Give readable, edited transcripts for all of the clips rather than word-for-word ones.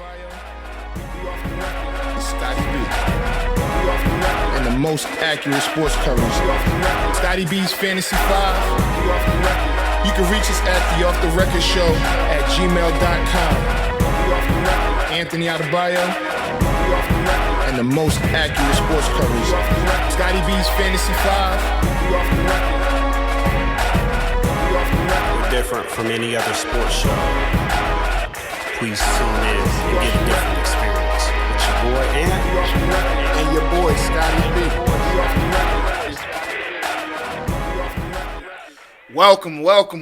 Adebayo, Scotty B, and the most accurate sports coverage. Scotty B's Fantasy 5. You can reach us at the Off the Record Show at gmail.com. Anthony Adebayo, and the most accurate sports coverage. Scotty B's Fantasy 5. We're different from any other sports show. Please tune in and get a different experience with your boy And your boy Scotty B.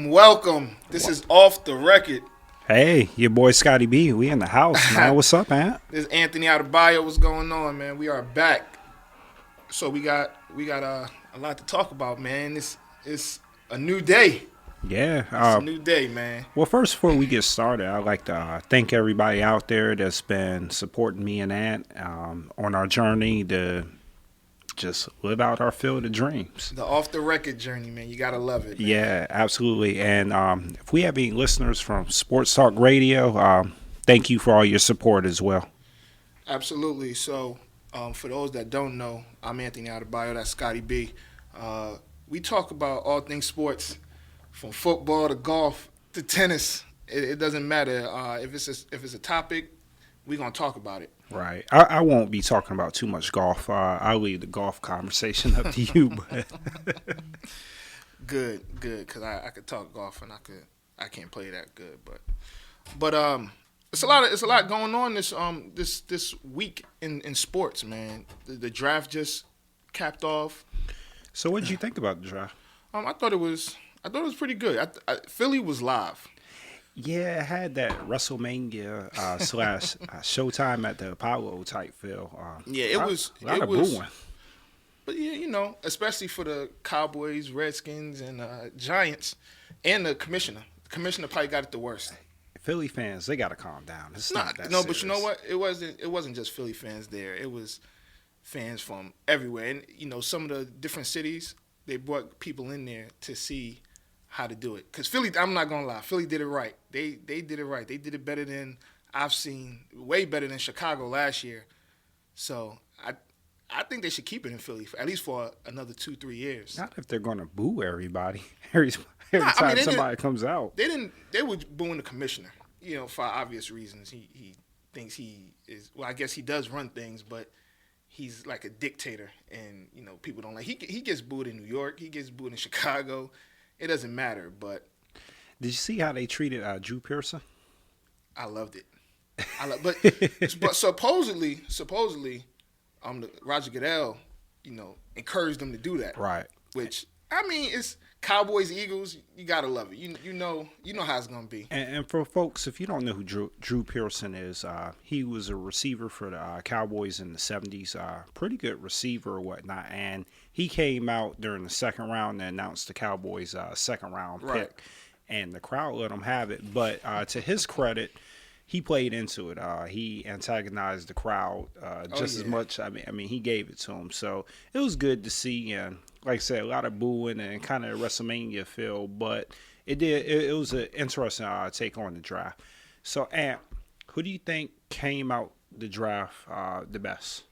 Welcome. This is Off the Record. Hey, your boy Scotty B. We in the house, man. What's up, man? This is Anthony Adebayo. What's going on, man? We are back. So we got a lot to talk about, man. It's a new day. Yeah. It's a new day, man. Well, first, before we get started, I'd like to thank everybody out there that's been supporting me and Ant on our journey to just live out our field of dreams. The Off the Record journey, man. You got to love it, man. Yeah, absolutely. And if we have any listeners from Sports Talk Radio, thank you for all your support as well. Absolutely. So, for those that don't know, I'm Anthony Adebayo. That's Scotty B. We talk about all things sports, from football to golf to tennis. It doesn't matter. If it's a topic, we're gonna talk about it. Right. I won't be talking about too much golf. I'll leave the golf conversation up to you. But Good. Because I could talk golf and I can't play that good. But it's a lot going on this week in sports, man. The draft just capped off. So what did you think about the draft? I thought it was pretty good. Philly was live. Yeah, it had that WrestleMania slash Showtime at the Apollo type feel. Yeah, it was booing. But yeah, especially for the Cowboys, Redskins, and Giants, and the commissioner. The commissioner probably got it the worst. Philly fans, they gotta calm down. It's not that no, serious. but you know what? It wasn't just Philly fans there. It was fans from everywhere, and some of the different cities. They brought people in there to see how to do it. Because Philly, I'm not going to lie, Philly did it right. They did it right. They did it better than I've seen, way better than Chicago last year. So I think they should keep it in Philly, at least for another 2-3 years. Not if they're going to boo everybody every time somebody comes out. They were booing the commissioner, for obvious reasons. He thinks he is, well, I guess he does run things, but he's like a dictator, and people don't like. He gets booed in New York. He gets booed in Chicago. It doesn't matter. But did you see how they treated Drew Pearson? I loved it. But supposedly, Roger Goodell, encouraged them to do that. Right. Which it's Cowboys, Eagles. You gotta love it. You know how it's gonna be. And for folks, if you don't know who Drew Pearson is, he was a receiver for the Cowboys in the 70s. Pretty good receiver or whatnot. And he came out during the second round and announced the Cowboys' second round Right. pick. And the crowd let him have it. But to his credit, he played into it. He antagonized the crowd just as much. I mean, he gave it to him. So it was good to see. And like I said, a lot of booing and kind of WrestleMania feel. But it was an interesting take on the draft. So, Ant, who do you think came out the draft the best?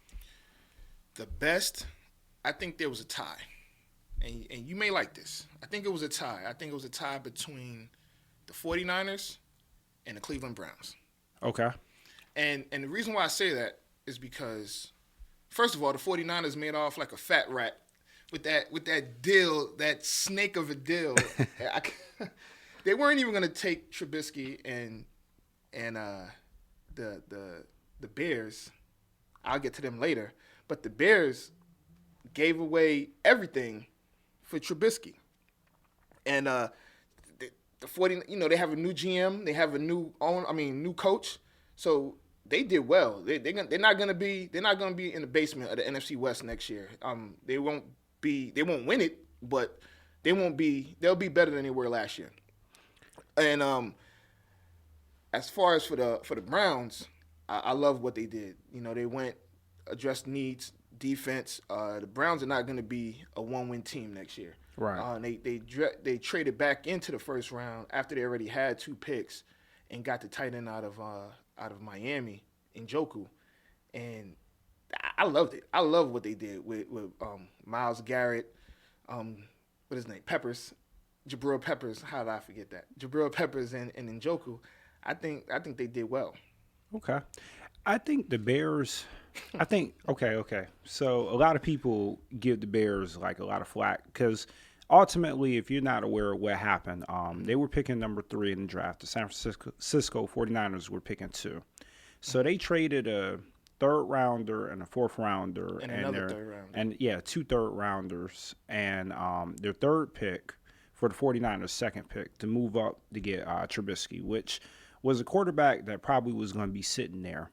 The best, I think there was a tie. And you may like this. I think it was a tie. I think it was a tie between the 49ers and the Cleveland Browns. Okay. And the reason why I say that is because, first of all, the 49ers made off like a fat rat with that deal, that snake of a deal. They weren't even going to take Trubisky and the Bears. I'll get to them later. But the Bears gave away everything for Trubisky. And the 40, they have a new GM, they have a new coach. So they did well. They're not gonna be in the basement of the NFC West next year. They won't win it, but they'll be better than they were last year. And as far as for the Browns, I love what they did. They went addressed needs, defense. The Browns are not going to be a one-win team next year. Right. They traded back into the first round after they already had 2 picks, and got the tight end out of Miami, Njoku, and I loved it. I love what they did with Myles Garrett, what his name, Jabril Peppers. How did I forget that? Jabril Peppers and Njoku. I think they did well. Okay. I think the Bears. Okay. So a lot of people give the Bears like a lot of flack because ultimately, if you're not aware of what happened, they were picking number 3 in the draft. The San Francisco 49ers were picking 2. So they traded a third rounder and a fourth rounder And another third rounder. And 2 third rounders and their third pick for the 49ers second pick to move up to get Trubisky, which was a quarterback that probably was going to be sitting there.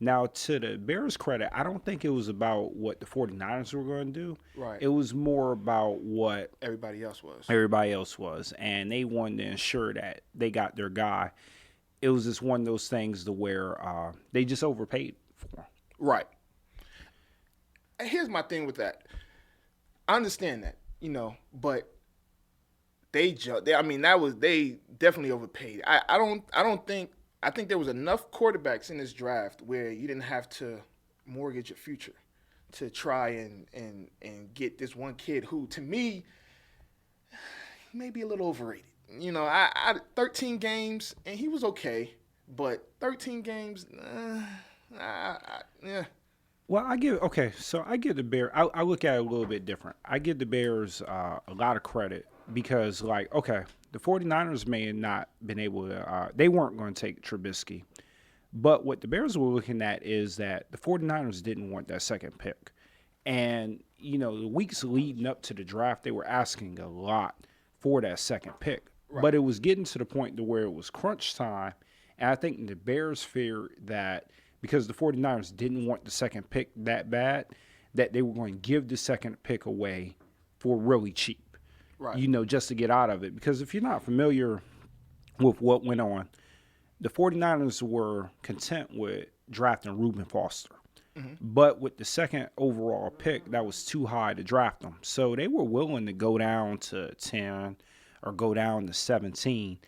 Now, to the Bears' credit, I don't think it was about what the 49ers were going to do. Right. It was more about what Everybody else was. And they wanted to ensure that they got their guy. It was just one of those things to where they just overpaid for him. Right. And here's my thing with that. I understand that, but they definitely overpaid. I think there was enough quarterbacks in this draft where you didn't have to mortgage your future to try and get this one kid who, to me, may be a little overrated. I 13 games, and he was okay, but 13 games, yeah. Well, I give the Bears. I look at it a little bit different. I give the Bears a lot of credit because, the 49ers may have not been able to. They weren't going to take Trubisky, but what the Bears were looking at is that the 49ers didn't want that second pick, and the weeks leading up to the draft, they were asking a lot for that second pick, right. But it was getting to the point to where it was crunch time, and I think the Bears feared that. Because the 49ers didn't want the second pick that bad, that they were going to give the second pick away for really cheap, right? Just to get out of it. Because if you're not familiar with what went on, the 49ers were content with drafting Reuben Foster. Mm-hmm. But with the second overall pick, that was too high to draft them. So they were willing to go down to 10 or go down to 17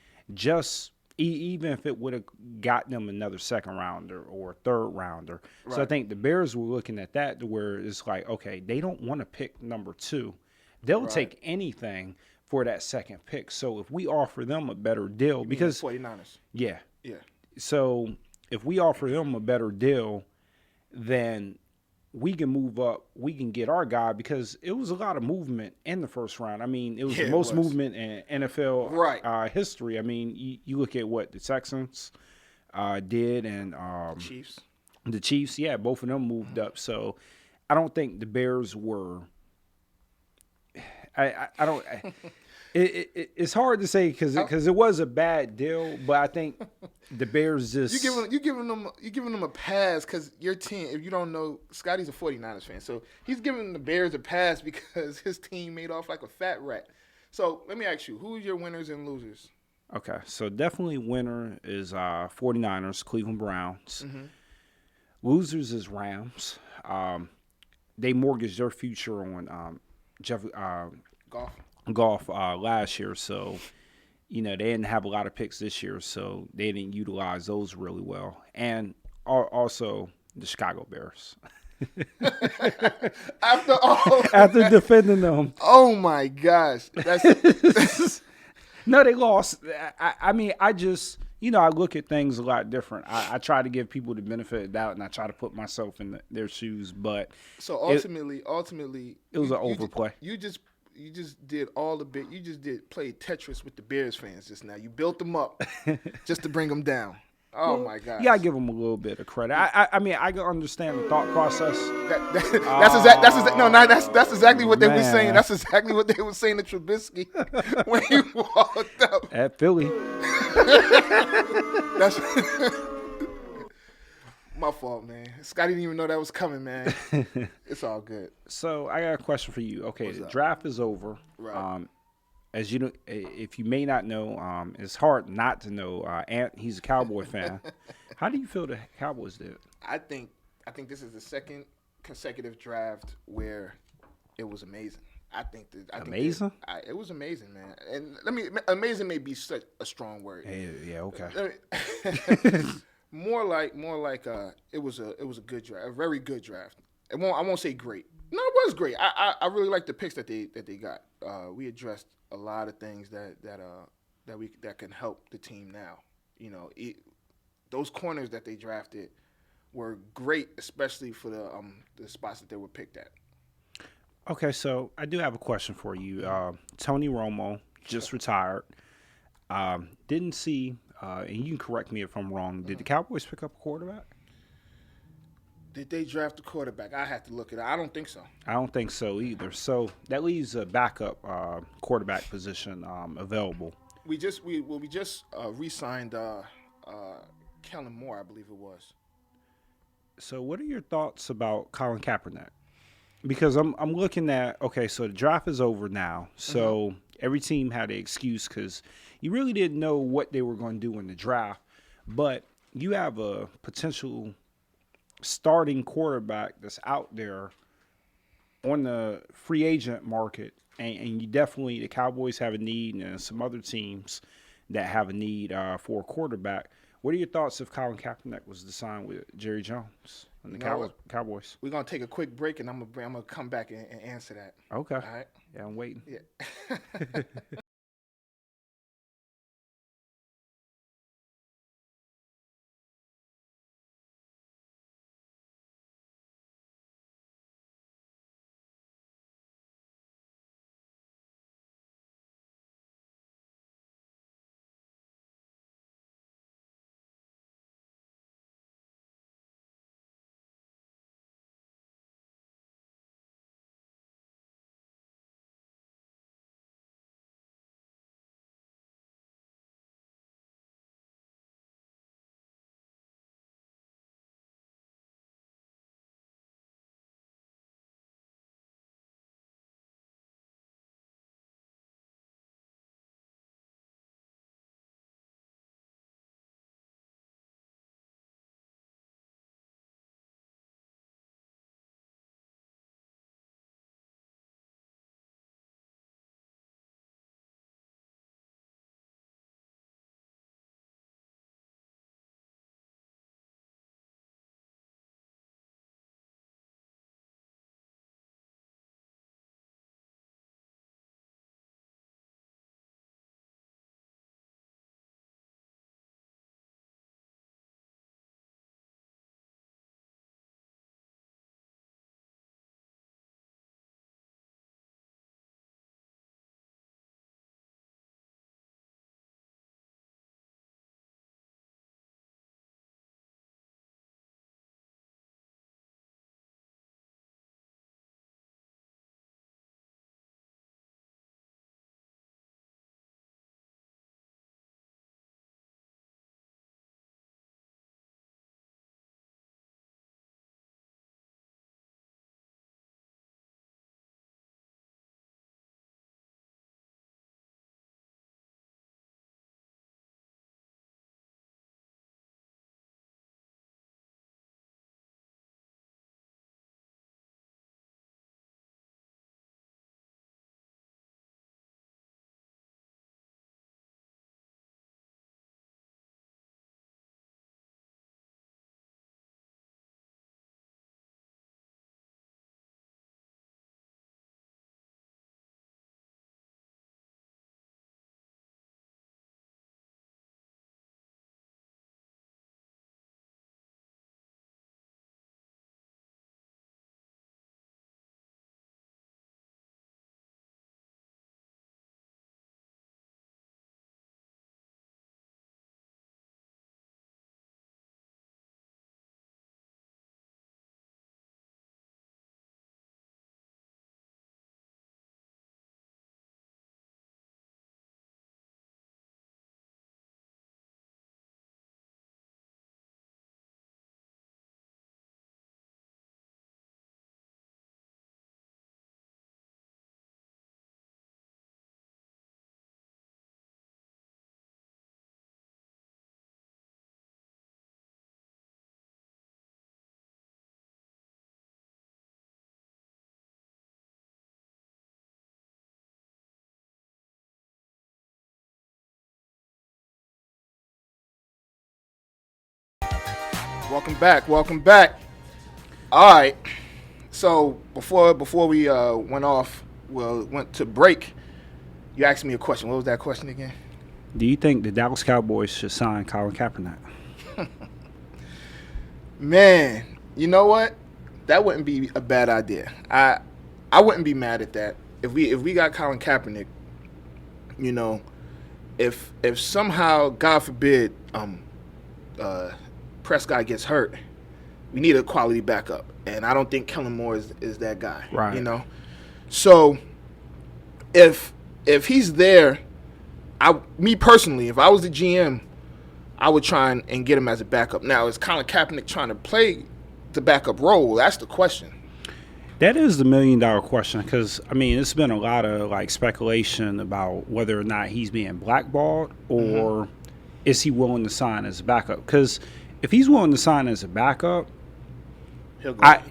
even if it would have got them another second rounder or third rounder. Right. So I think the Bears were looking at that to where it's like, okay, they don't want to pick number 2. They'll take anything for that second pick. So if we offer them a better deal, because the 49ers. Yeah. Yeah. So if we offer them a better deal, then we can move up, we can get our guy, because it was a lot of movement in the first round. I mean, it was the most movement in NFL history. I mean, you look at what the Texans did and Chiefs. The Chiefs, both of them moved up. So I don't think the Bears were I don't it's hard to say because it was a bad deal, but I think the Bears just you giving them a pass because your team. If you don't know, Scotty's a 49ers fan, so he's giving the Bears a pass because his team made off like a fat rat. So let me ask you, who are your winners and losers? Okay, so definitely winner is 49ers, Cleveland Browns. Mm-hmm. Losers is Rams. They mortgaged their future on Goff last year, so they didn't have a lot of picks this year, so they didn't utilize those really well. And also the Chicago Bears. After defending them. Oh my gosh, no, they lost. I mean, I just I look at things a lot different. I try to give people the benefit of the doubt, and I try to put myself in their shoes. But so ultimately, it was an overplay. You just did play Tetris with the Bears fans just now. You built them up just to bring them down. Oh my God! Yeah, I give them a little bit of credit. I mean, I can understand the thought process. That's exactly what they were saying. That's exactly what they were saying to Trubisky when he walked up at Philly. That's my fault, man. Scotty didn't even know that was coming, man. It's all good. So I got a question for you. Okay, the draft is over. Right. As you know, if you may not know, it's hard not to know. He's a Cowboy fan. How do you feel the Cowboys did? I think this is the second consecutive draft where it was amazing. Amazing? It was amazing, man. And amazing may be such a strong word. Yeah, okay. More like it was a good draft, a very good draft. I won't say great. No, it was great. I really like the picks that they got. We addressed a lot of things that can help the team now. You know, those corners that they drafted were great, especially for the spots that they were picked at. Okay, so I do have a question for you. Tony Romo just retired. Didn't see, and you can correct me if I'm wrong, did the Cowboys pick up a quarterback? Did they draft a quarterback? I have to look it up. I don't think so. I don't think so either. So that leaves a backup quarterback position available. We just re-signed Kellen Moore, I believe it was. So what are your thoughts about Colin Kaepernick? Because I'm looking at, okay, so the draft is over now. So every team had an excuse because you really didn't know what they were going to do in the draft. But you have a potential starting quarterback that's out there on the free agent market. And you definitely, the Cowboys have a need and some other teams that have a need for a quarterback. What are your thoughts if Colin Kaepernick was to sign with Jerry Jones and the Cowboys? We're going to take a quick break, and I'm gonna come back and answer that. Okay. All right? Yeah, I'm waiting. Yeah. Welcome back. Welcome back. All right. So before we went to break, you asked me a question. What was that question again? Do you think the Dallas Cowboys should sign Colin Kaepernick? Man, you know what? That wouldn't be a bad idea. I wouldn't be mad at that. If we got Colin Kaepernick, you know, if somehow, God forbid, Prescott gets hurt, we need a quality backup. And I don't think Kellen Moore is that guy. Right. You know? So if he's there, me personally, if I was the GM, I would try and get him as a backup. Now, is Colin Kaepernick trying to play the backup role? That's the question. That is the $1 million question, because I mean, it's been a lot of like speculation about whether or not he's being blackballed or is he willing to sign as a backup. Because if he's willing to sign as a backup, He'll go.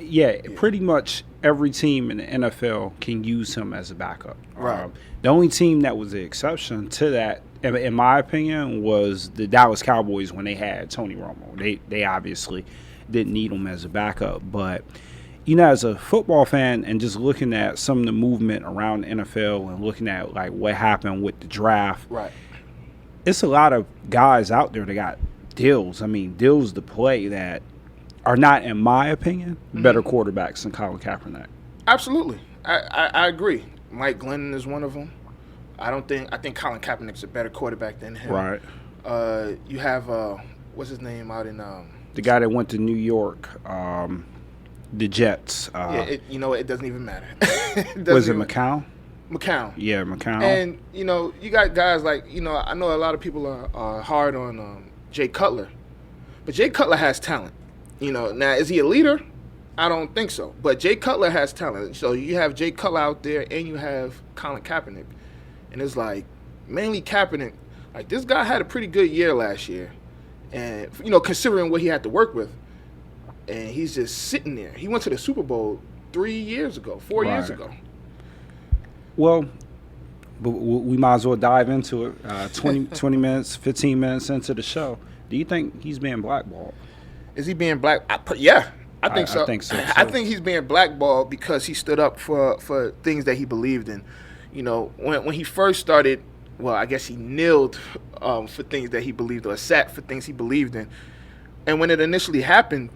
Pretty much every team in the NFL can use him as a backup. Right. The only team that was the exception to that, in my opinion, was the Dallas Cowboys when they had Tony Romo. They obviously didn't need him as a backup, but you know, as a football fan and just looking at some of the movement around the NFL and looking at like what happened with the draft, Right. it's a lot of guys out there that got deals. I mean, deals to play that are not, in my opinion, better quarterbacks than Colin Kaepernick. Absolutely. I agree. Mike Glennon is one of them. I think Colin Kaepernick's a better quarterback than him. Right. You have what's his name out in The guy that went to New York, the Jets. It doesn't even matter. Was it McCown? McCown. Yeah, McCown. And you got guys like I know a lot of people are hard on Jay Cutler, but Jay Cutler has talent. Now is he a leader? I don't think so. But Jay Cutler has talent. So you have Jay Cutler out there, and you have Colin Kaepernick, and it's like mainly Kaepernick. Like this guy had a pretty good year last year, and considering what he had to work with, and he's just sitting there. He went to the Super Bowl 4 years ago. Well, but we might as well dive into it. 20 minutes, 15 minutes into the show. Do you think he's being blackballed? Is he being black? Yeah, I think so. I think so. I think he's being blackballed because he stood up for things that he believed in. When he first started, well, I guess he kneeled for things that he believed or sat for things he believed in. And when it initially happened,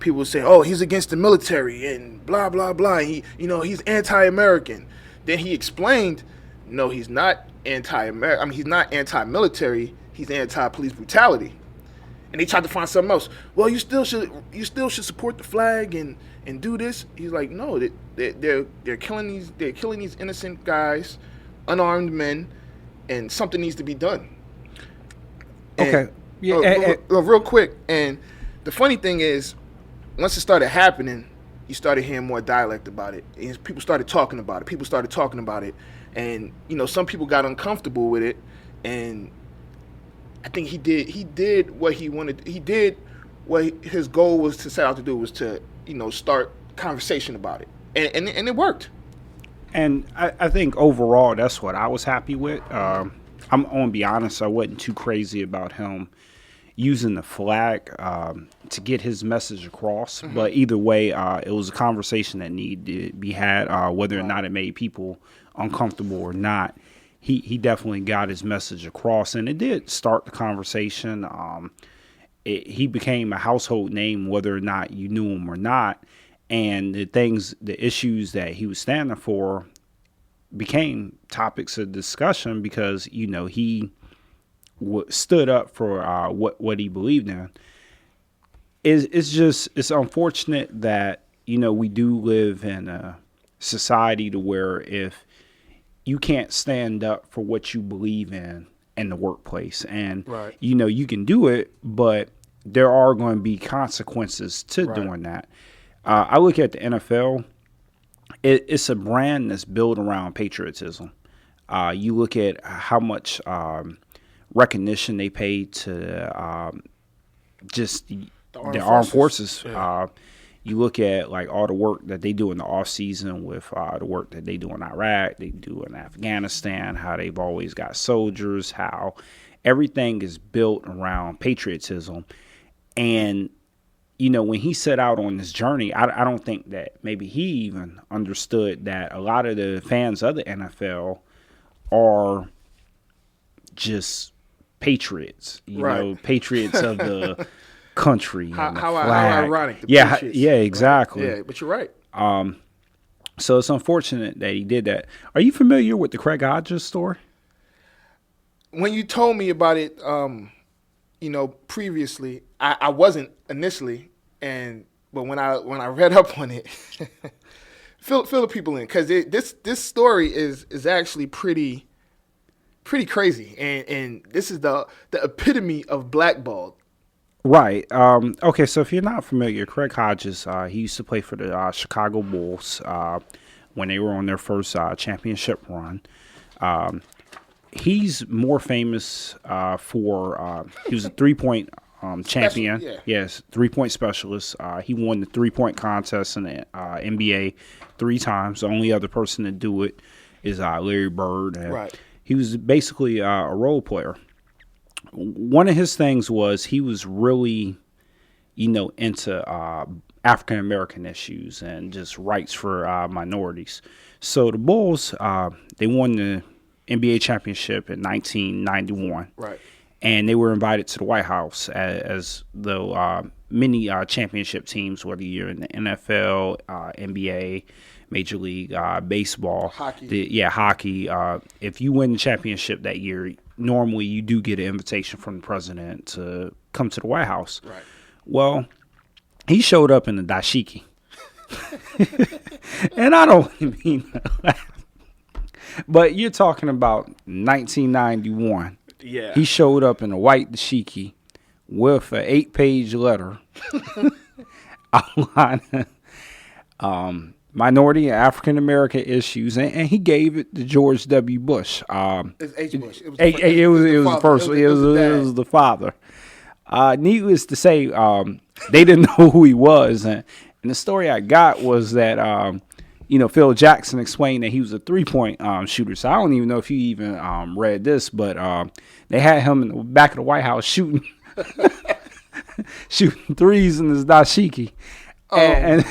people would say, "Oh, he's against the military and blah blah blah." And he's anti-American. Then he explained, "No, he's not anti-American. I mean, he's not anti-military. He's anti-police brutality." And they tried to find something else. Well, you still should support the flag and do this. He's like, no, they're killing these innocent guys, unarmed men, and something needs to be done. Okay. Real quick. And the funny thing is, once it started happening, you started hearing more dialect about it. And people started talking about it. And some people got uncomfortable with it, and I think he did what he wanted. He did what his goal was to set out to do, was to start conversation about it, and it worked. And I think overall that's what I was happy with. I'm gonna be honest, I wasn't too crazy about him using the flag to get his message across. But either way, it was a conversation that needed to be had, whether or not it made people uncomfortable or not. He definitely got his message across, and it did start the conversation. He became a household name, whether or not you knew him or not. And the issues that he was standing for became topics of discussion because, he stood up for what he believed in. It's unfortunate that, we do live in a society to where if you can't stand up for what you believe in the workplace. And, right. You can do it, but there are going to be consequences to doing that. I look at the NFL, it's a brand that's built around patriotism. You look at how much recognition they pay to just the armed forces. Yeah. You look at like all the work that they do in the off season with the work that they do in Iraq, they do in Afghanistan, how they've always got soldiers, how everything is built around patriotism. And when he set out on this journey, I don't think that maybe he even understood that a lot of the fans of the NFL are just patriots, patriots of the country. How ironic. Yeah, exactly. Right? Yeah, but you're right. So it's unfortunate that he did that. Are you familiar with the Craig Hodges story? When you told me about it, previously, I wasn't initially, but when I read up on it, fill the people in, because this story is actually pretty crazy, and this is the epitome of blackballed. Right. Okay, so if you're not familiar, Craig Hodges, he used to play for the Chicago Bulls when they were on their first championship run. He's more famous for he was a three-point champion. Yeah. Yes, three-point specialist. He won the three-point contest in the NBA 3 times. The only other person to do it is Larry Bird. And right. He was basically a role player. One of his things was he was really, into African American issues and just rights for minorities. So the Bulls, they won the NBA championship in 1991. Right. And they were invited to the White House as though many championship teams, whether you're in the NFL, NBA, Major League Baseball, hockey. Hockey. If you win the championship that year, normally you do get an invitation from the president to come to the White House. Right. Well, he showed up in the dashiki. And I don't mean that. But you're talking about 1991. Yeah. He showed up in a white dashiki with an 8-page letter outlining minority and African American issues, and he gave it to George W. Bush. It's H. Bush. It was the father. Needless to say, they didn't know who he was, and the story I got was that Phil Jackson explained that he was a 3-point shooter. So I don't even know if you even read this, but they had him in the back of the White House shooting threes in his dashiki. And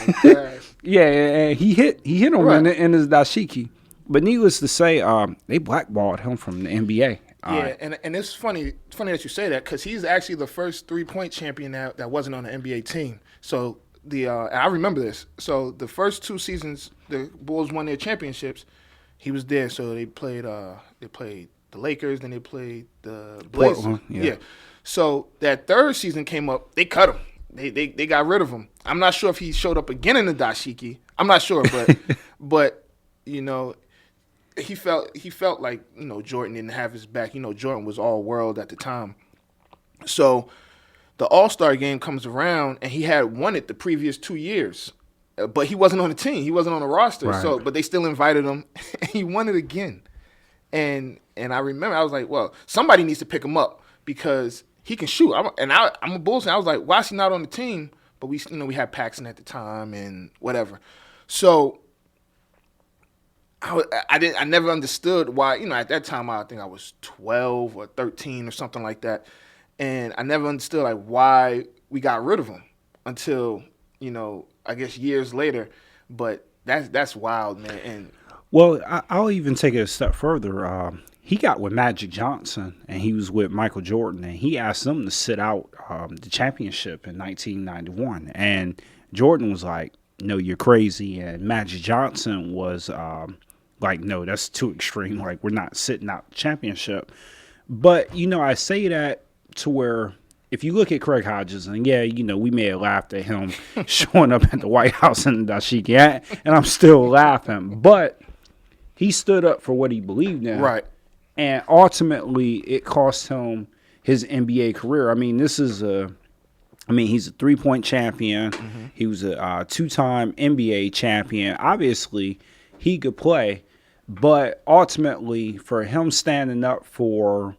he hit him right. in his dashiki. But needless to say, they blackballed him from the NBA. And it's funny that you say that, because he's actually the first 3-point champion that wasn't on the NBA team. So I remember this. So the first 2 seasons the Bulls won their championships, he was there. So they played the Lakers, then they played the Blazers. Portland, yeah. So that third season came up, they cut him. They got rid of him. I'm not sure if he showed up again in the dashiki. I'm not sure, but he felt like Jordan didn't have his back. Jordan was all world at the time. So the All-Star game comes around, and he had won it the previous 2 years, but he wasn't on the team. He wasn't on the roster. Right. So, but they still invited him, and he won it again. And I remember I was like, well, somebody needs to pick him up because he can shoot. I'm a Bulls fan. I was like, why is he not on the team? But we had Paxson at the time and whatever. So I never understood why. At that time I think I was 12 or 13 or something like that. And I never understood why we got rid of him until, I guess years later. But that's wild, man. And well, I'll even take it a step further. He got with Magic Johnson, and he was with Michael Jordan, and he asked them to sit out the championship in 1991. And Jordan was like, "No, you're crazy." And Magic Johnson was like, "No, that's too extreme. We're not sitting out the championship." But I say that to where, if you look at Craig Hodges, and we may have laughed at him showing up at the White House in the dashiki, and I'm still laughing, but he stood up for what he believed in. Right. And ultimately, it cost him his NBA career. I mean, he's a 3-point champion. Mm-hmm. He was a 2-time NBA champion. Obviously, he could play, but ultimately, for him standing up for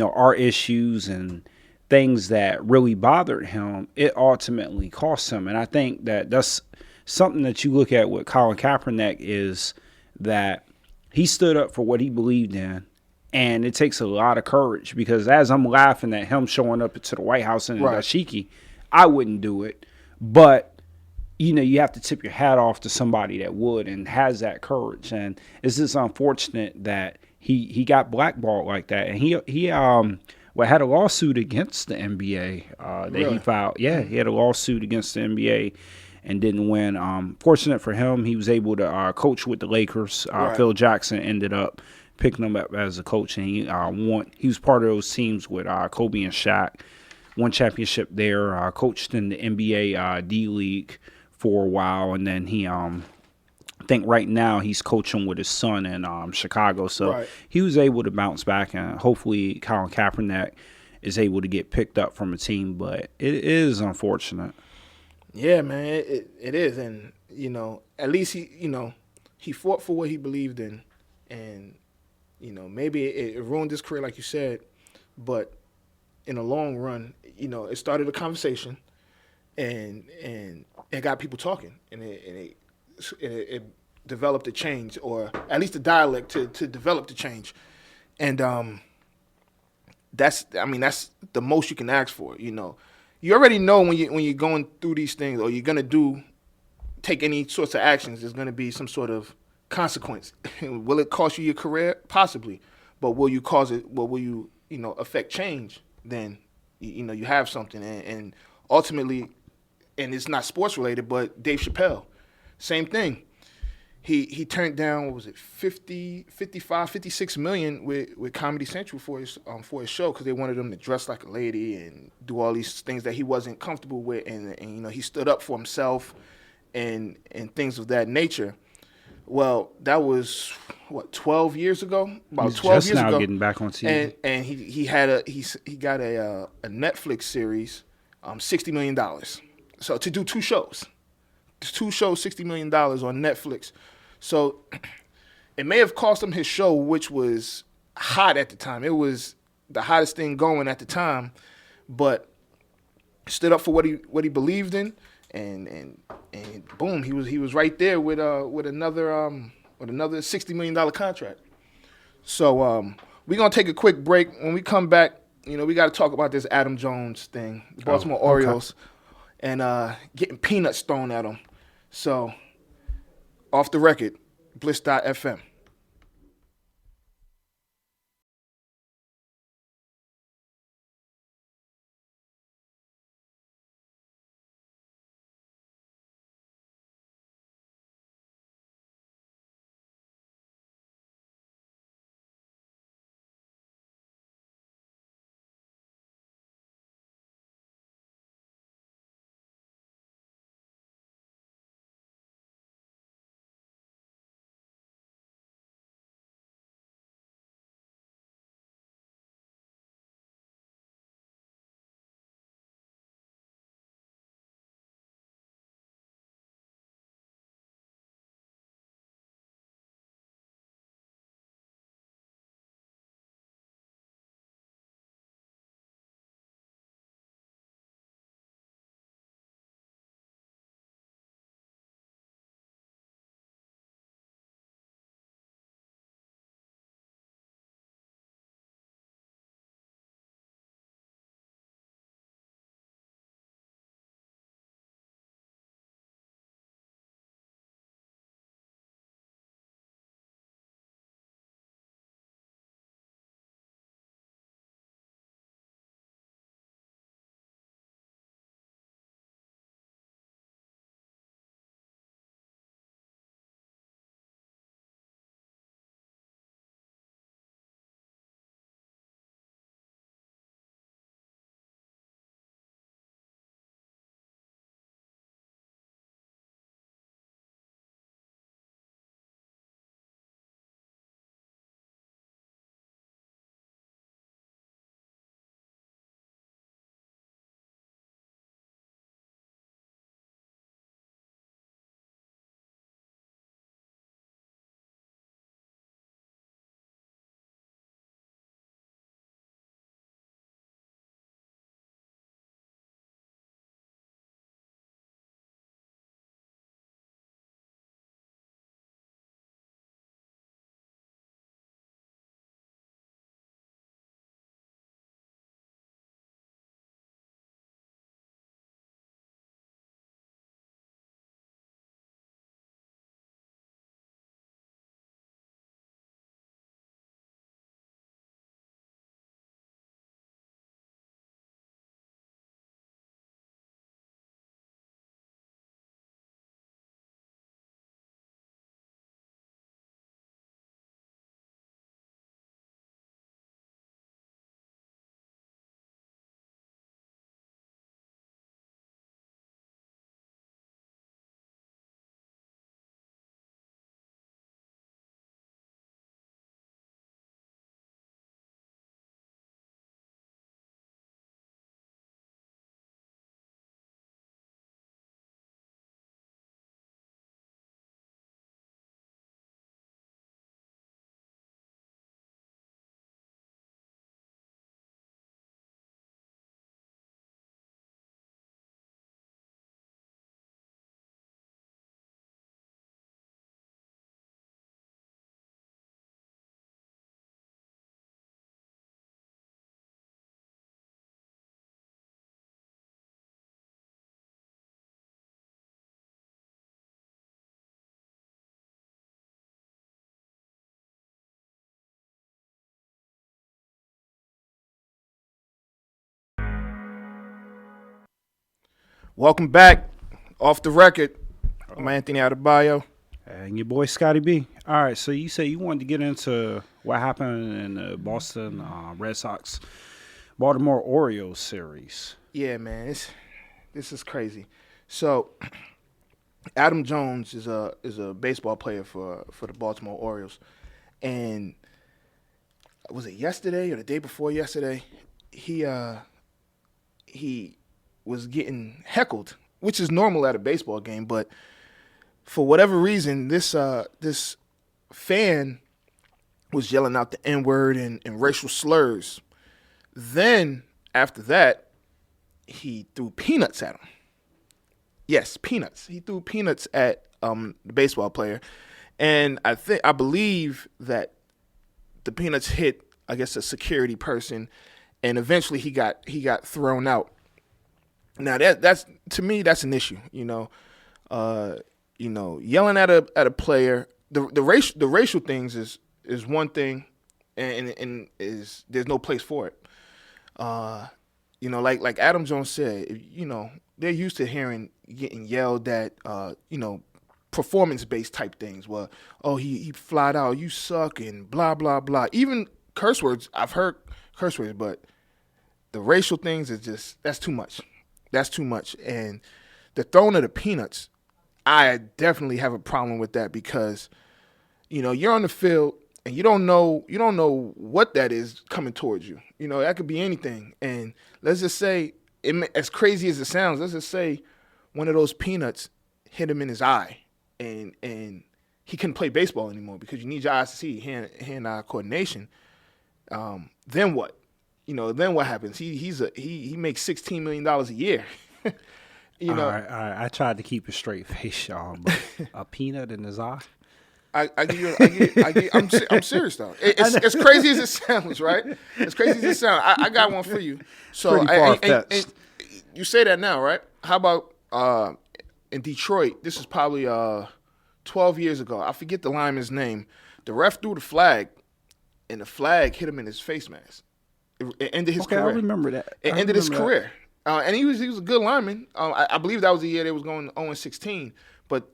our issues and things that really bothered him, it ultimately cost him. And I think that that's something that you look at with Colin Kaepernick, is that he stood up for what he believed in. And it takes a lot of courage, because as I'm laughing at him showing up to the White House in the dashiki, I wouldn't do it, but you have to tip your hat off to somebody that would and has that courage. And it's just unfortunate that he got blackballed like that. And he had a lawsuit against the NBA that Really? he filed. Yeah, he had a lawsuit against the NBA and didn't win. Fortunate for him, he was able to coach with the Lakers. Right. Phil Jackson ended up picking him up as a coach, and he won. He was part of those teams with Kobe and Shaq. Won championship there. Coached in the NBA D League for a while, and then he I think right now he's coaching with his son in Chicago. So Right. he was able to bounce back, and hopefully Colin Kaepernick is able to get picked up from a team. But it is unfortunate. Yeah, man, it is, and at least he fought for what he believed in, and maybe it ruined his career, like you said, but in the long run, it started a conversation, and it got people talking, and it developed a change, or at least a dialect to develop the change, and that's the most you can ask for. You already know when you're going through these things, or you're gonna take any sorts of actions, there's gonna be some sort of consequence. Will it cost you your career? Possibly, but will you cause it? Well, will you affect change? Then you have something, and ultimately, and it's not sports related, but Dave Chappelle, same thing. He turned down, what was it, 50, 55, 56 million with Comedy Central for his show, because they wanted him to dress like a lady and do all these things that he wasn't comfortable with, and he stood up for himself and things of that nature. Well, that was 12 years ago. About He's 12 just years now ago, getting back on TV. and he got a Netflix series, $60 million. So to do two shows, $60 million on Netflix. So it may have cost him his show, which was hot at the time. It was the hottest thing going at the time, but stood up for what he believed in, and boom, he was right there with another $60 million contract. So we're gonna take a quick break. When we come back, we got to talk about this Adam Jones thing, the Baltimore Orioles, and getting peanuts thrown at him. So off the record, Bliss.fm. Welcome back. Off the record. I'm Anthony Adebayo. And your boy Scotty B. All right, so you say you wanted to get into what happened in the Boston Red Sox Baltimore Orioles series. Yeah, man, this is crazy. So, Adam Jones is a baseball player for the Baltimore Orioles, and was it yesterday or the day before yesterday? He was getting heckled, which is normal at a baseball game, but for whatever reason, this fan was yelling out the N-word and racial slurs. Then, after that, he threw peanuts at him. Yes, peanuts. He threw peanuts at the baseball player. And I believe that the peanuts hit, I guess, a security person, and eventually he got thrown out. Now that's to me that's an issue, yelling at a player. The racial things is one thing, and is there's no place for it. Like Adam Jones said, they're used to getting yelled at, performance-based type things. Well, he flied out, you suck, and blah, blah, blah. Even curse words, I've heard curse words, but the racial things that's too much. That's too much. And the throwing of the peanuts, I definitely have a problem with that because, you're on the field and you don't know what that is coming towards you. That could be anything. And let's just say, as crazy as it sounds, let's just say one of those peanuts hit him in his eye, and he couldn't play baseball anymore because you need your eyes to see hand-eye coordination. Then what? Then what happens? He makes $16 million a year. All right. I tried to keep a straight face, y'all, but a peanut in his eye. I'm serious though. It's as crazy as it sounds, right? As crazy as it sounds. I got one for you. So and you say that now, right? How about in Detroit? This is probably 12 years ago. I forget the lineman's name. The ref threw the flag, and the flag hit him in his face mask. It ended his career. I remember that. It ended his career. And he was a good lineman. I believe that was the year they was going 0-16. But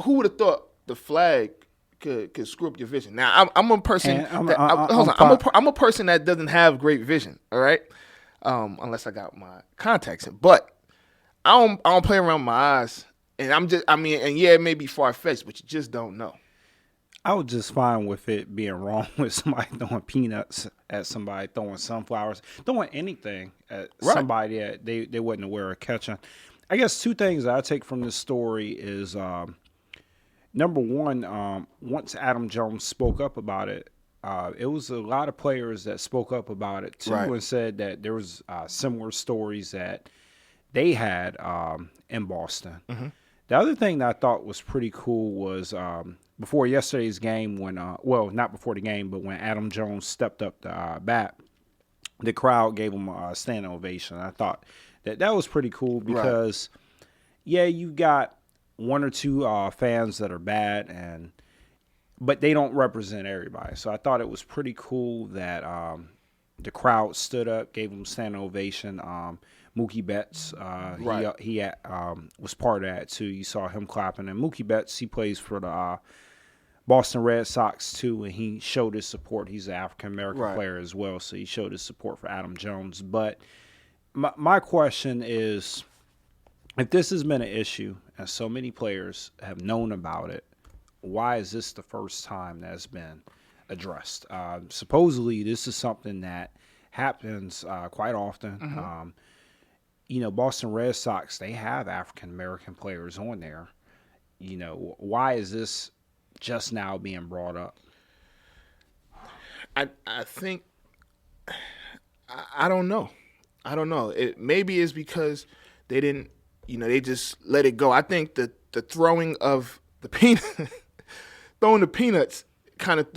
who would have thought the flag could screw up your vision? Now I'm a person. I'm a person that doesn't have great vision. All right, unless I got my contacts in. But I don't play around with my eyes. And it may be far fetched, but you just don't know. I was just fine with it being wrong with somebody throwing peanuts at somebody, throwing sunflowers, throwing anything at somebody that they wasn't aware of catching. I guess two things that I take from this story is, number one, once Adam Jones spoke up about it, it was a lot of players that spoke up about it too and said that there was similar stories that they had in Boston. Mm-hmm. The other thing that I thought was pretty cool was before yesterday's game when, not before the game, but when Adam Jones stepped up to bat, the crowd gave him a standing ovation. I thought that was pretty cool because, you got one or two fans that are bad, but they don't represent everybody. So I thought it was pretty cool that the crowd stood up, gave him a standing ovation. Mookie Betts, he was part of that too. You saw him clapping. And Mookie Betts, he plays for the Boston Red Sox too, and he showed his support. He's an African-American player as well, so he showed his support for Adam Jones. But my question is, if this has been an issue and so many players have known about it, why is this the first time that's been addressed? Supposedly, this is something that happens quite often. Mm-hmm. Boston Red Sox, they have African-American players on there. Why is this just now being brought up? I think, I don't know. It maybe is because they didn't, they just let it go. I think that the throwing of the throwing the peanuts kind of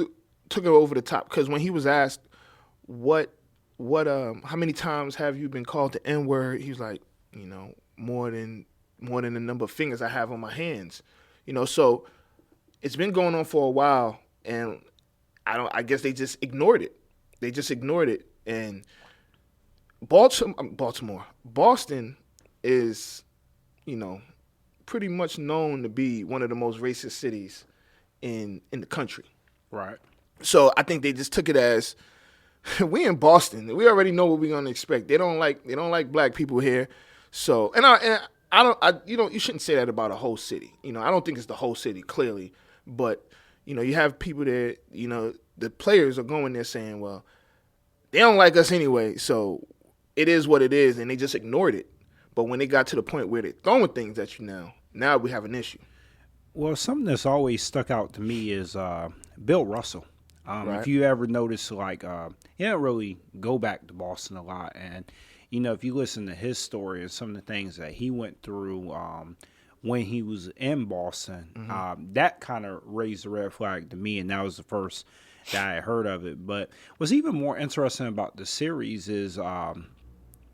took it over the top. Because when he was asked how many times have you been called the N-word? He was like, more than the number of fingers I have on my hands. So it's been going on for a while, and I guess they just ignored it. And Boston is you know, pretty much known to be one of the most racist cities in the country. Right. So I think they just took it as we in Boston. We already know what we're gonna expect. They don't like black people here. So you shouldn't say that about a whole city. I don't think it's the whole city clearly, but you have people there. The players are going there saying, well, they don't like us anyway, so it is what it is, and they just ignored it. But when they got to the point where they're throwing things at you now we have an issue. Well, something that's always stuck out to me is Bill Russell. Right. If you ever notice, he didn't really go back to Boston a lot. And, if you listen to his story and some of the things that he went through when he was in Boston, that kind of raised a red flag to me. And that was the first that I had heard of it. But what's even more interesting about the series is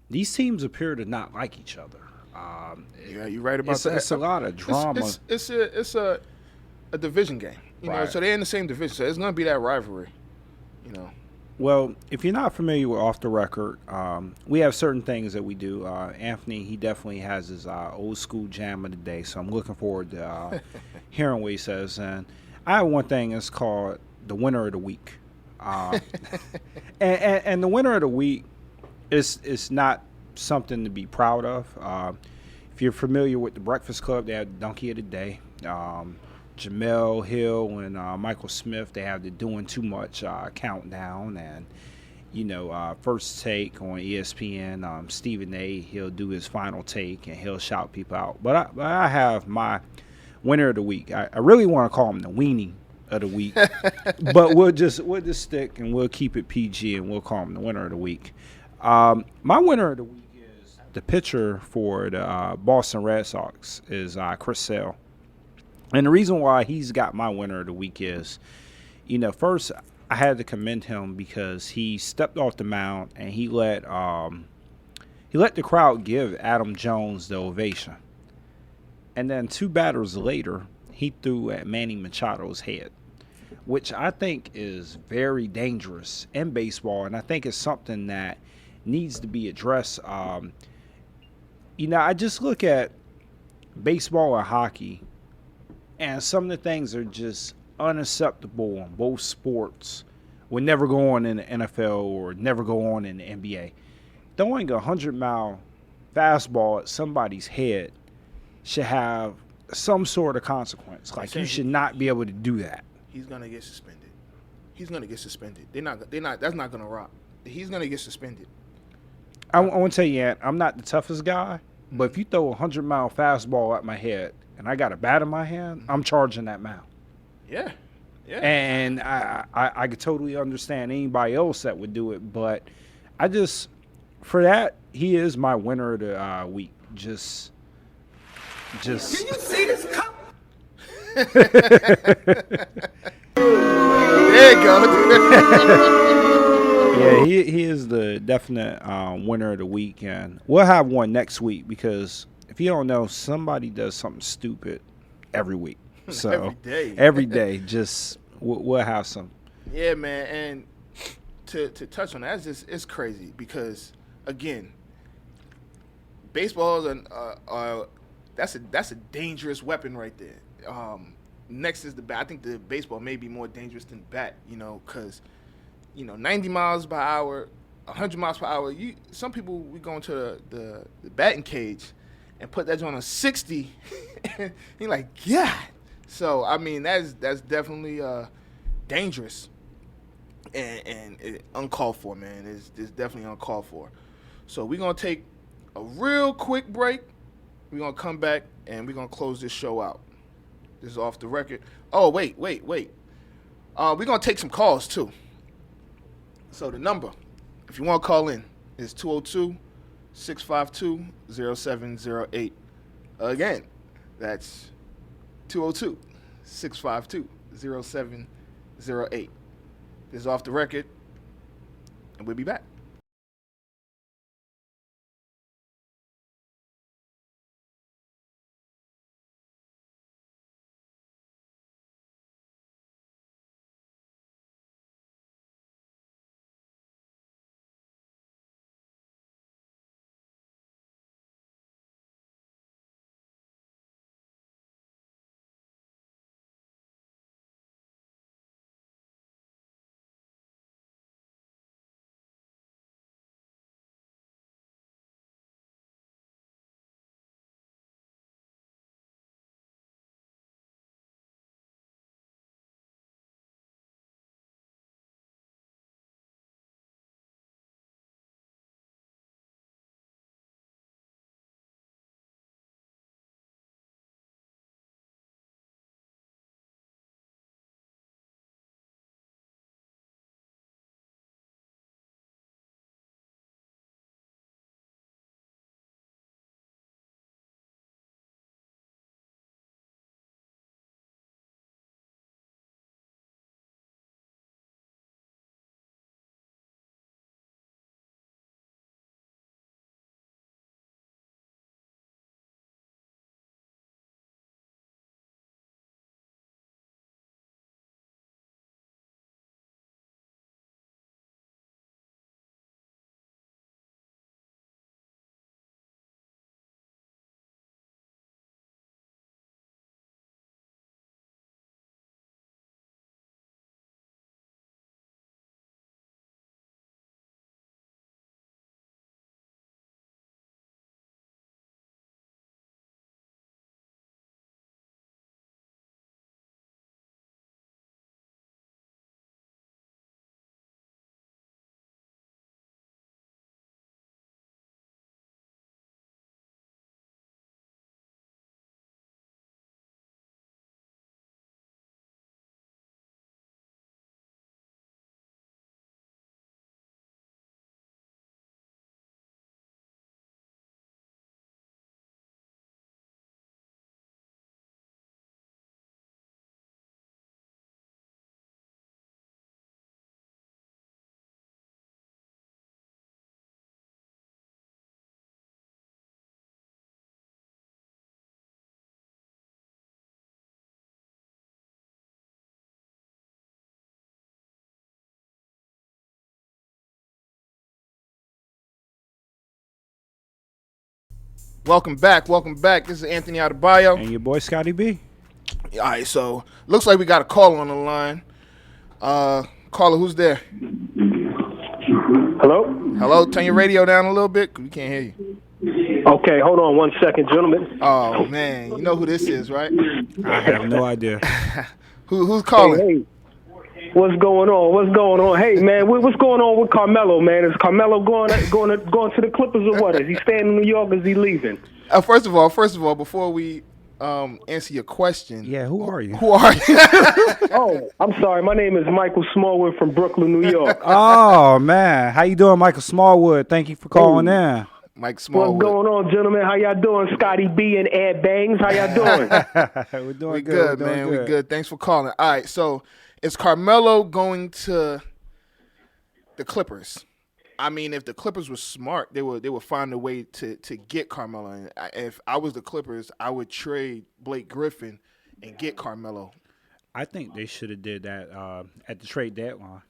these teams appear to not like each other. Yeah, you're right about that. It's a lot of drama. It's a division game, Right. So they're in the same division. So it's going to be that rivalry, Well, if you're not familiar with Off the Record, we have certain things that we do. Anthony, he definitely has his old school jam of the day, so I'm looking forward to hearing what he says. And I have one thing that's called the winner of the week, and the winner of the week is not something to be proud of. If you're familiar with the Breakfast Club, they have the Donkey of the Day. Jamel Hill and Michael Smith, they have the Doing Too Much countdown, and First Take on ESPN. Stephen A. He'll do his final take and he'll shout people out. But I have my winner of the week. I really want to call him the weenie of the week, but we'll just stick and we'll keep it PG and we'll call him the winner of the week. My winner of the week is the pitcher for the Boston Red Sox is Chris Sale. And the reason why he's got my winner of the week is, first I had to commend him because he stepped off the mound and he let the crowd give Adam Jones the ovation. And then 2 batters later, he threw at Manny Machado's head, which I think is very dangerous in baseball, and I think it's something that needs to be addressed. I just look at baseball and hockey, and some of the things are just unacceptable in both sports. Would never go on in the NFL or never go on in the NBA. Throwing a 100-mile fastball at somebody's head should have some sort of consequence. Like, you should not be able to do that. He's gonna get suspended. They're not. That's not gonna rock. He's gonna get suspended. I want to tell you, Ant, I'm not the toughest guy, but if you throw a 100-mile fastball at my head and I got a bat in my hand, I'm charging that mound. Yeah. And I could totally understand anybody else that would do it, but for that, he is my winner of the week. Just. Can you see this cup? There you go. Yeah, he is the definite winner of the week, and we'll have one next week because if you don't know, somebody does something stupid every week. So every day, just we'll have some. Yeah, man, and to touch on that, it's crazy because again, baseball is that's a dangerous weapon right there. Next is the bat. I think the baseball may be more dangerous than the bat, because 90 miles per hour, 100 miles per hour. Some people, we go into the batting cage and put that on a 60, and you're like, God. So I mean, that's definitely dangerous and uncalled for, man. It's definitely uncalled for. So we're gonna take a real quick break. We're gonna come back and we're gonna close this show out. This is Off the Record. Oh, wait. We're going to take some calls, too. So the number, if you want to call in, is 202-652-0708. Again, that's 202-652-0708. This is Off the Record, and we'll be back. Welcome back. This is Anthony Adebayo. And your boy Scotty B. All right, so looks like we got a caller on the line. Caller, who's there? Hello. Turn your radio down a little bit. We can't hear you. Okay, hold on 1 second, gentlemen. Oh man, you know who this is, right? I have no idea. Who's calling? Hey. What's going on? Hey, man, what's going on with Carmelo, man? Is Carmelo going to the Clippers or what? Is he staying in New York or is he leaving? First of all, before we answer your question. Yeah, who are you? Oh, I'm sorry. My name is Michael Smallwood from Brooklyn, New York. Oh, man. How you doing, Michael Smallwood? Thank you for calling in. Mike Smallwood. What's going on, gentlemen? How y'all doing? Scotty B and Ed Bangs. How y'all doing? We're doing good, man. We're good. Thanks for calling. All right, so is Carmelo going to the Clippers? I mean, if the Clippers were smart, they would find a way to get Carmelo. And if I was the Clippers, I would trade Blake Griffin and get Carmelo. I think they should have did that at the trade deadline.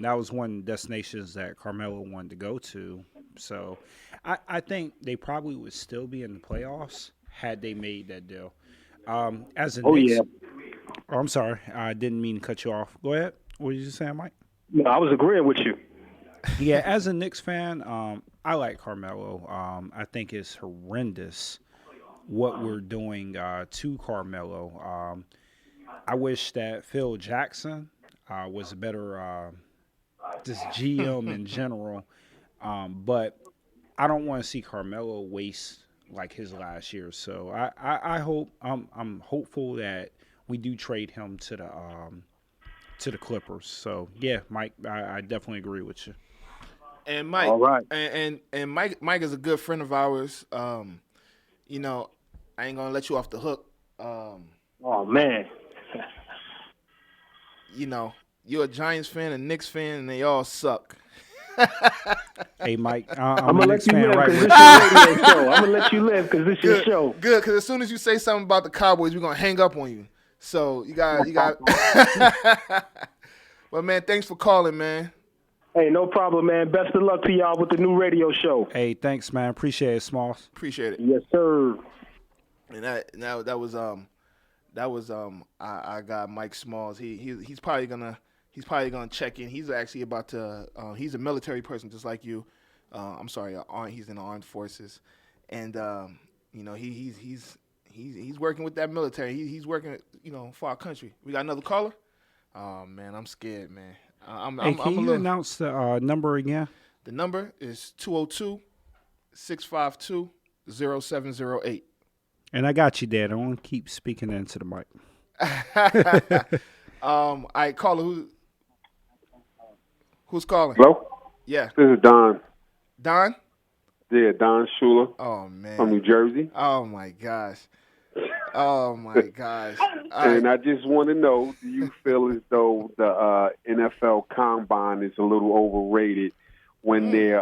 That was one of the destinations that Carmelo wanted to go to. So I think they probably would still be in the playoffs had they made that deal. As a Knicks, yeah. Oh, I'm sorry. I didn't mean to cut you off. Go ahead. What did you say, Mike? No, I was agreeing with you. Yeah, as a Knicks fan, I like Carmelo. I think it's horrendous what we're doing to Carmelo. I wish that Phil Jackson was a better just GM in general. But I don't want to see Carmelo waste like his last year. So I hope I'm hopeful that we do trade him to the Clippers. So yeah, Mike, I definitely agree with you. And Mike, all right. and Mike is a good friend of ours. You know, I ain't gonna let you off the hook. Oh man. You know, you're a Giants fan, a Knicks fan, and they all suck. Hey, Mike, I'm gonna let you live right because this your radio show. I'm gonna let you live because this your show. Good, because as soon as you say something about the Cowboys, we're gonna hang up on you. So you got. But man, thanks for calling, man. Hey, no problem, man. Best of luck to y'all with the new radio show. Hey, thanks, man. Appreciate it, Smalls. Appreciate it. Yes, sir. And that was I got Mike Smalls. He's probably gonna check in. He's actually about to. He's a military person just like you. I'm sorry, he's in the armed forces, and you know he's working with that military. He's working for our country. We got another caller. Oh man, I'm scared, man. Can you announce the number again? The number is 202-652-0708. And I got you, Dad. I want to keep speaking into the mic. All right, caller, who's calling? Hello? Yeah. This is Don. Don? Yeah, Don Schuler. Oh, man. From New Jersey. Oh, my gosh. And I just want to know, do you feel as though the NFL Combine is a little overrated when they're,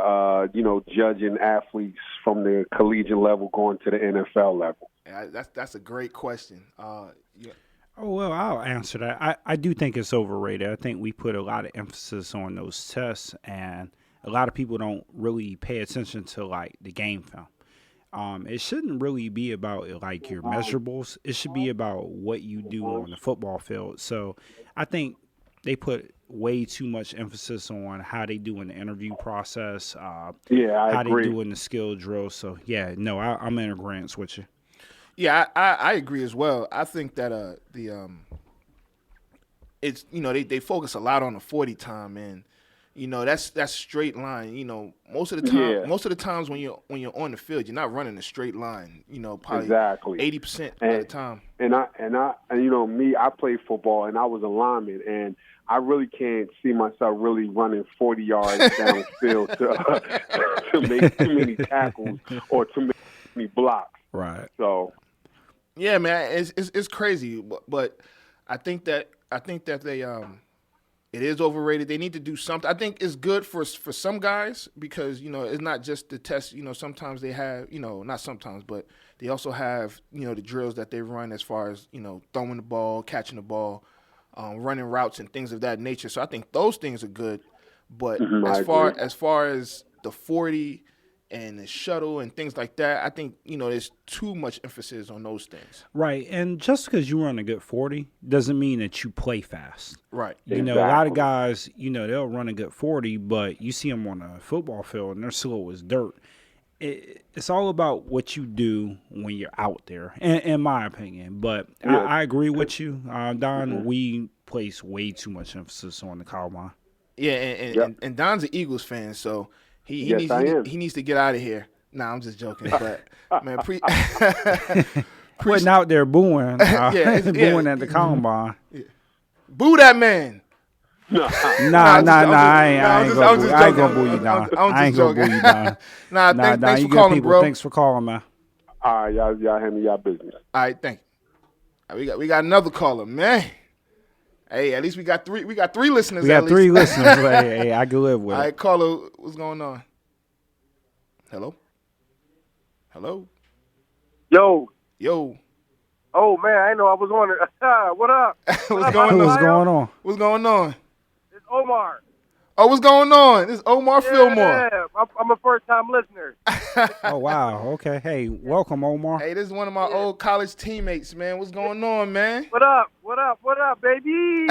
judging athletes from the collegiate level going to the NFL level? Yeah, that's a great question. Yeah. Oh, well, I'll answer that. I do think it's overrated. I think we put a lot of emphasis on those tests, and a lot of people don't really pay attention to, like, the game film. It shouldn't really be about, like, your measurables. It should be about what you do on the football field. So I think they put way too much emphasis on how they do in the interview process, how agree. They do in the skill drill. So, yeah, no, I'm in agreement with you. Yeah, I agree as well. I think that it's they focus a lot on the 40 time, and that's straight line. Most of the times when you're on the field, you're not running a straight line. Probably exactly 80% of the time. And me, I played football and I was a lineman, and I really can't see myself really running 40 yards downfield to make too many tackles or too many blocks. Right. So. Yeah, man, it's crazy, but I think that they it is overrated. They need to do something. I think it's good for some guys because it's not just the test. Sometimes they have not sometimes, but they also have the drills that they run as far as throwing the ball, catching the ball, running routes and things of that nature. So I think those things are good. But as far as the 40 and the shuttle and things like that. I think, there's too much emphasis on those things. Right. And just because you run a good 40 doesn't mean that you play fast. Right. A lot of guys, they'll run a good 40, but you see them on a football field and they're slow as dirt. It's all about what you do when you're out there, in my opinion. But I agree with you, Don. We place way too much emphasis on the combine. Yeah, and Don's an Eagles fan, so he needs to get out of here. Nah, I'm just joking. But man, putting out there booing, booing at the combine. Yeah. Boo that man. Nah. I ain't gonna boo you, Don. I ain't gonna boo you, Don. Thanks for calling, bro. Thanks for calling, man. All right, y'all handle y'all business. All right, thank you. We got another caller, man. Hey, at least we got three. We got three listeners. We got three listeners. Hey, I can live with it. All right, caller, what's going on? Hello. Yo. Oh man, I know I was on it. What up? What's going on? It's Omar. Oh, what's going on? This is Omar Fillmore. Yeah, I'm a first-time listener. Oh, wow. Okay. Hey, welcome, Omar. Hey, this is one of my old college teammates, man. What's going on, man? What up, baby?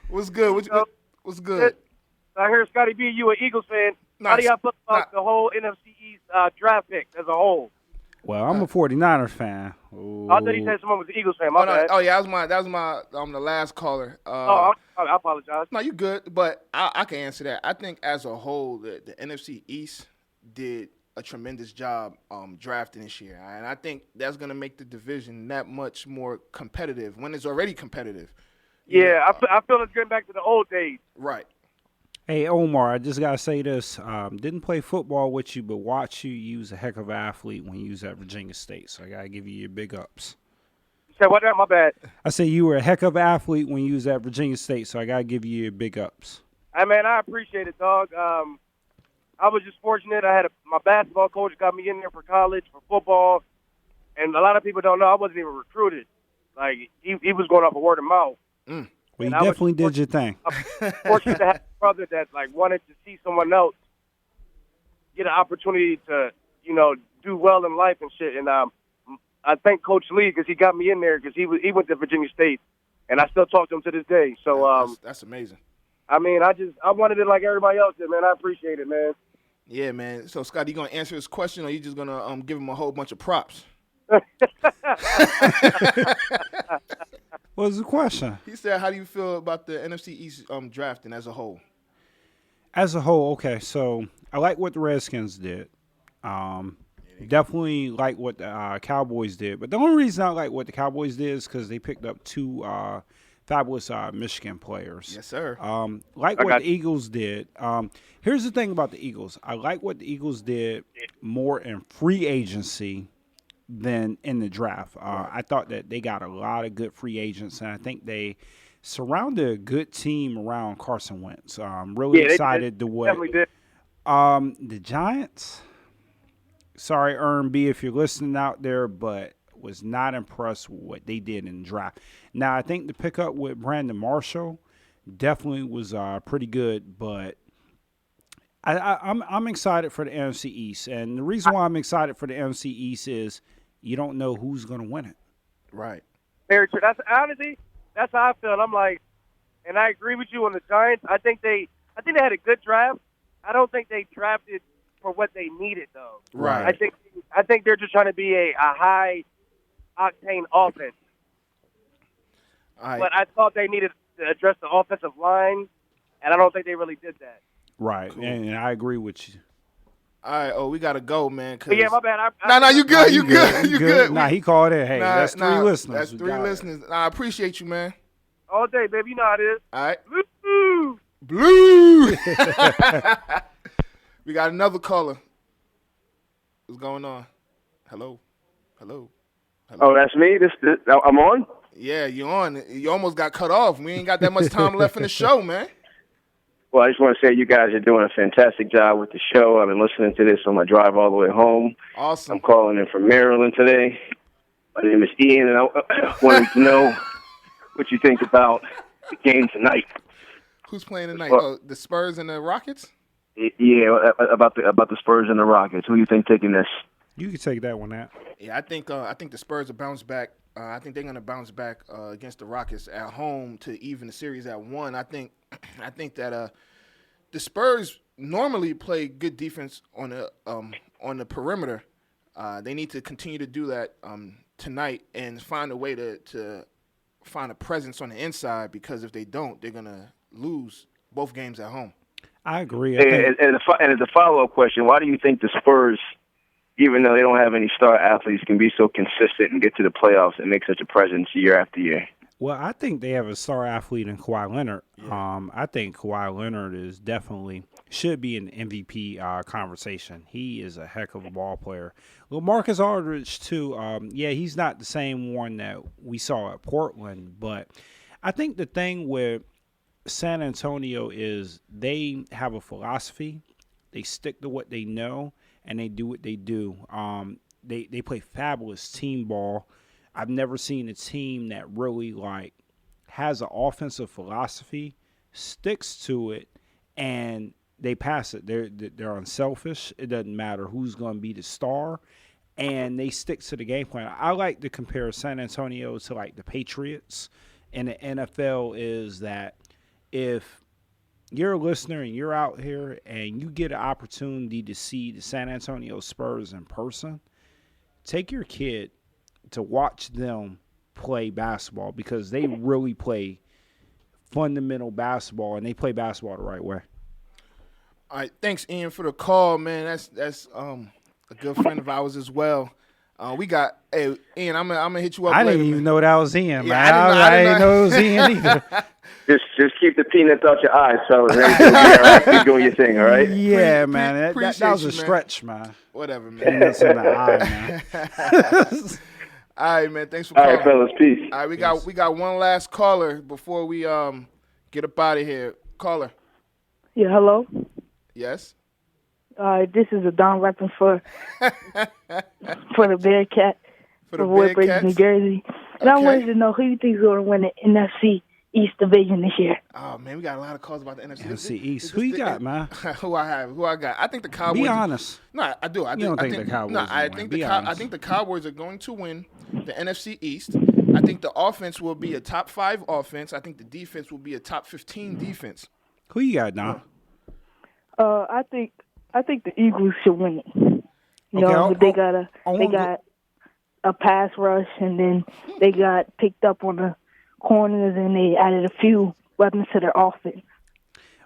What's good? What's good? I hear Scotty B, you an Eagles fan. How do y'all feel about the whole NFC East draft pick as a whole? Well, I'm a 49ers fan. Ooh. I thought he said someone was an Eagles fan. My bad. Oh yeah, that was my the last caller. I apologize. No, you good, but I can answer that. I think as a whole, the NFC East did a tremendous job drafting this year, and I think that's going to make the division that much more competitive when it's already competitive. Yeah, I feel it's getting back to the old days. Right. Hey, Omar, I just got to say this. Didn't play football with you, but watch you use a heck of an athlete when you was at Virginia State. So I got to give you your big ups. You said what? My bad. I said you were a heck of an athlete when you was at Virginia State, so I got to give you your big ups. Hey, man, I appreciate it, dog. I was just fortunate. My basketball coach got me in there for college, for football. And a lot of people don't know I wasn't even recruited. Like, he was going off of word of mouth. Mm. Well, you definitely did your thing. I'm fortunate to have a brother that wanted to see someone else get an opportunity to, do well in life and shit. And I thank Coach Lee because he got me in there because he went to Virginia State, and I still talk to him to this day. So that's amazing. I mean, I wanted it like everybody else did, man. I appreciate it, man. Yeah, man. So Scott, you gonna answer his question, or you just gonna give him a whole bunch of props? What was the question? He said, how do you feel about the NFC East drafting as a whole? As a whole, okay. So I like what the Redskins did. Definitely like what the Cowboys did. But the only reason I like what the Cowboys did is because they picked up two fabulous Michigan players. Yes, sir. Like what the Eagles did. Here's the thing about the Eagles. I like what the Eagles did more in free agency than in the draft. I thought that they got a lot of good free agents, and I think they surrounded a good team around Carson Wentz. I'm really excited to what the Giants. Sorry, Ern B, if you're listening out there, but was not impressed with what they did in the draft. Now, I think the pickup with Brandon Marshall definitely was pretty good, but I'm excited for the NFC East, and the reason why I'm excited for the NFC East is you don't know who's going to win it. Right. Very true. That's how I feel. I'm like, and I agree with you on the Giants. I think they had a good draft. I don't think they drafted for what they needed, though. Right. I think they're just trying to be a high octane offense. But I thought they needed to address the offensive line, and I don't think they really did that. Right, cool. And I agree with you. All right, we got to go, man. Yeah, my bad. No, you good. You good. Nah, he called in. Hey, that's three listeners. That's three listeners. I appreciate you, man. All day, baby. You know how it is. All right. Blue. We got another caller. What's going on? Hello. Oh, that's me? I'm on? Yeah, you're on. You almost got cut off. We ain't got that much time left in the show, man. Well, I just want to say you guys are doing a fantastic job with the show. I've been listening to this on my drive all the way home. Awesome. I'm calling in from Maryland today. My name is Ian, and I wanted to know what you think about the game tonight. Who's playing tonight? The Spurs and the Rockets? Yeah, about the Spurs and the Rockets. Who do you think taking this? You can take that one out. Yeah, I think the Spurs will bounce back. I think they're going to bounce back against the Rockets at home to even the series at 1. I think that the Spurs normally play good defense on the perimeter. They need to continue to do that tonight and find a way to find a presence on the inside, because if they don't, they're going to lose both games at home. I agree. And as a follow-up question, why do you think the Spurs, even though they don't have any star athletes, can be so consistent and get to the playoffs and make such a presence year after year? Well, I think they have a star athlete in Kawhi Leonard. Yeah. I think Kawhi Leonard is definitely should be in MVP conversation. He is a heck of a ball player. Well, Marcus Aldridge, too. Yeah, he's not the same one that we saw at Portland, but I think the thing with San Antonio is they have a philosophy. They stick to what they know, and they do what they do. They play fabulous team ball. I've never seen a team that really has an offensive philosophy, sticks to it, and they pass it. They're unselfish. It doesn't matter who's going to be the star, and they stick to the game plan. I like to compare San Antonio to the Patriots in the NFL. Is that if you're a listener and you're out here and you get an opportunity to see the San Antonio Spurs in person, take your kid to watch them play basketball, because they really play fundamental basketball, and they play basketball the right way. All right, thanks, Ian, for the call, man. That's a good friend of ours as well. We got Ian. I'm gonna hit you up. I later, didn't even man. know that was Ian, Yeah, man. I didn't know it was Ian either. Just keep the peanuts out your eyes, fellas. Everything will be all right. Keep doing your thing, all right? Yeah, man. That was a you, stretch, man. Whatever, man. Peanuts in the eye, man. All right, man. Thanks for calling. All right, fellas. Peace. All right, we got one last caller before we get up out of here. Caller. Yeah, hello. Yes. This is a Don rapping for the Bearcat, for the Woodbridge, Bearcats? New Jersey. And I wanted to know who you think is going to win the NFC East division this year. Oh man, we got a lot of calls about the NFC. NFC East. Who you got, man? Who I got? I think the Cowboys. Be honest. No, I do. You don't think the Cowboys? No, I think the Cowboys are going to win the NFC East. I think the offense will be a top 5 offense. I think the defense will be a top 15 defense. Who you got, Don? I think the Eagles should win it. You know, they got a pass rush, and then they got picked up on the corners, and they added a few weapons to their offense.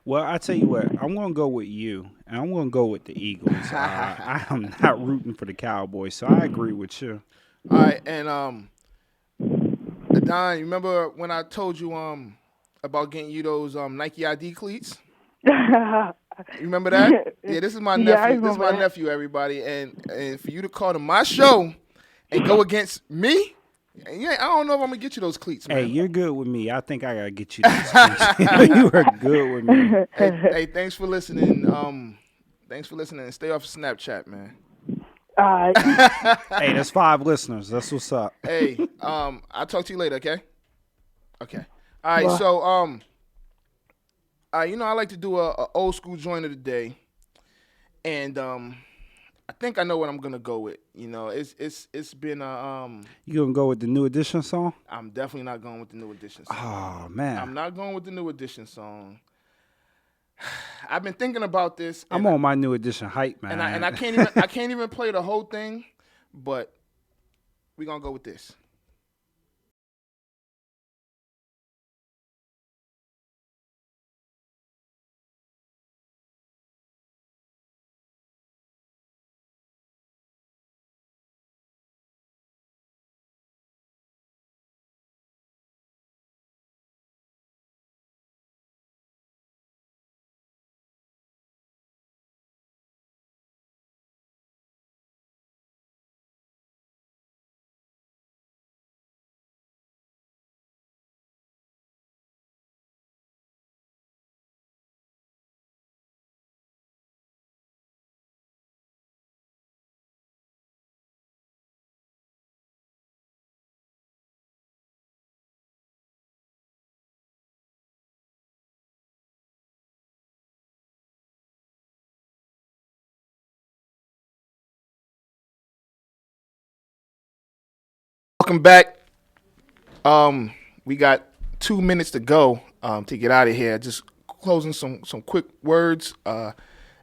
Well, I tell you what, I'm going to go with you, and I'm going to go with the Eagles. I am not rooting for the Cowboys, so I agree with you. All right, and Don, you remember when I told you about getting you those Nike ID cleats? You remember that? Yeah, this is my nephew. This is my nephew, everybody, and for you to call to my show and go against me. Yeah, I don't know if I'm gonna get you those cleats, man. Hey, you're good with me. I think I gotta get you those cleats. You are good with me. Hey, thanks for listening. Thanks for listening, and stay off of Snapchat, man. Hey, there's 5 listeners. That's what's up. Hey, I'll talk to you later. Okay. Okay. All right. So, I like to do a old school joint of the day, and I think I know what I'm gonna go with. It's been You gonna go with the New Edition song? I'm definitely not going with the New Edition song. Oh man, I'm not going with the New Edition song. I've been thinking about this. I'm on my New Edition hype, man. And I can't even play the whole thing, but we're gonna go with this. welcome back. We got 2 minutes to go to get out of here. Just closing some quick words.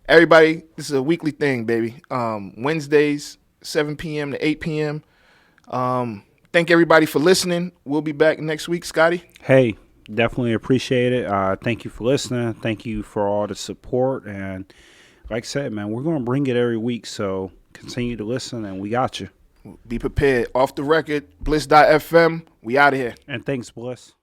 Everybody, this is a weekly thing, baby. Wednesdays, 7 p.m. to 8 p.m. Thank everybody for listening. We'll be back next week, Scotty. Hey, definitely appreciate it. Thank you for listening. Thank you for all the support. And like I said, man, we're going to bring it every week. So continue to listen, and we got you. Be prepared. Off the record, Bliss.fm. We out of here. And thanks, Bliss.